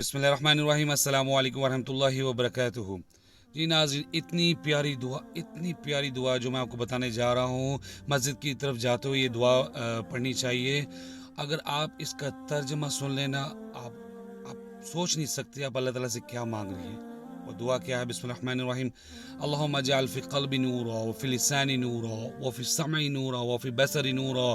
بسم اللہ الرحمن الرحیم، السلام علیکم ورحمۃ اللہ وبرکاتہ۔ جی ناظرین، اتنی پیاری دعا جو میں آپ کو بتانے جا رہا ہوں، مسجد کی طرف جاتے ہوئے یہ دعا پڑھنی چاہیے۔ اگر آپ اس کا ترجمہ سن لینا، آپ سوچ نہیں سکتے آپ اللہ تعالیٰ سے کیا مانگ رہے ہیں۔ وہ دعا کیا ہے؟ بسم اللہ الرحمن الرحیم، اللہم اجعل فی قلبی نورا وفی لسانی نورا وفی سمعی نورا وفی بصری نورا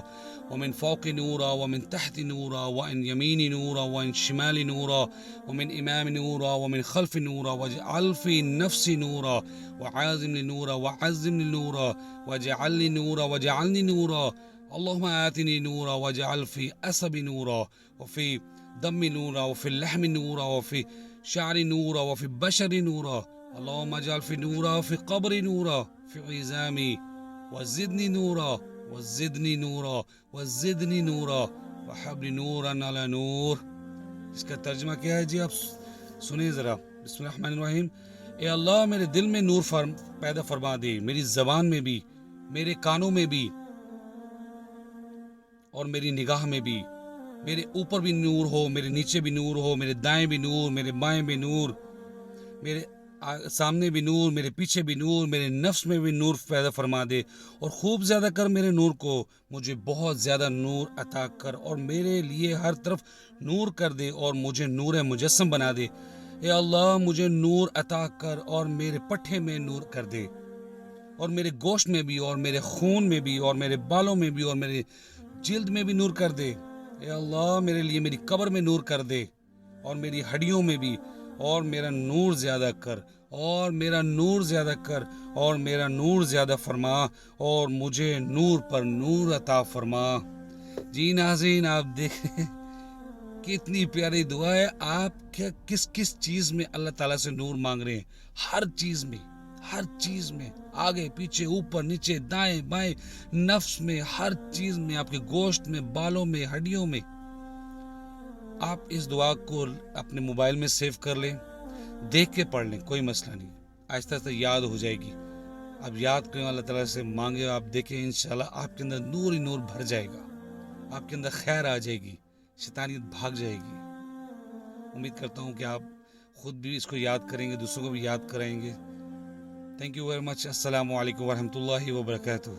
ومن فوق نورا ومن تحت نورا وعن یمین نورا وعن شمال نورا ومن امام نورا ومن خلف نورا واجعل فی نفسی نورا وعازم نورا وعزم نورا واجعل نورا واجعلنی نورا اللہم آتنی نورا واجعل فی عصب نورا وفی دم نورا وفی اللحم نورا وفی شعر نورا وفی بشر نورا اللہم اجعل فی نورا وفی قبر نورا فی عظامی وزدنی نورا وزدنی نورا وزدنی نورا وحبل نورا علی نور۔ اس کا ترجمہ کیا ہے؟ جی آپ سنیں ذرا۔ بسم اللہ الرحمن الرحیم، اے اللہ میرے دل میں نور پیدا فرما دے، میری زبان میں بھی، میرے کانوں میں بھی اور میری نگاہ میں بھی۔ میرے اوپر بھی نور ہو، میرے نیچے بھی نور ہو، میرے دائیں بھی نور، میرے بائیں بھی نور، میرے سامنے بھی نور، میرے پیچھے بھی نور، میرے نفس میں بھی نور پیدا فرما دے، اور خوب زیادہ کر میرے نور کو، مجھے بہت زیادہ نور عطا کر، اور میرے لیے ہر طرف نور کر دے، اور مجھے نور مجسم بنا دے۔ اے اللہ مجھے نور عطا کر اور میرے پٹھے میں نور کر دے، اور میرے گوشت میں بھی، اور میرے خون میں بھی، اور میرے بالوں میں بھی، اور میرے جلد میں بھی نور کر دے۔ اے اللہ میرے لیے میری قبر میں نور کر دے، اور میری ہڈیوں میں بھی، اور میرا نور زیادہ کر، اور میرا نور زیادہ کر، اور میرا نور زیادہ فرما، اور مجھے نور پر نور عطا فرما۔ جی ناظرین، آپ دیکھیں کتنی پیاری دعا ہے۔ آپ کس چیز میں اللہ تعالیٰ سے نور مانگ رہے ہیں؟ ہر چیز میں، آگے پیچھے، اوپر نیچے، دائیں بائیں، نفس میں، ہر چیز میں، آپ کے گوشت میں، بالوں میں، ہڈیوں میں۔ آپ اس دعا کو اپنے موبائل میں سیو کر لیں، دیکھ کے پڑھ لیں، کوئی مسئلہ نہیں، آہستہ آہستہ یاد ہو جائے گی۔ اب یاد کریں، اللہ تعالیٰ سے مانگے، آپ دیکھیں انشاءاللہ آپ کے اندر نور ہی نور بھر جائے گا، آپ کے اندر خیر آ جائے گی، شیطانیت بھاگ جائے گی۔ امید کرتا ہوں کہ آپ خود بھی اس کو یاد کریں گے، دوسروں کو بھی یاد کرائیں گے۔ Thank you very much. السلام علیکم ورحمۃ اللہ وبرکاتہ۔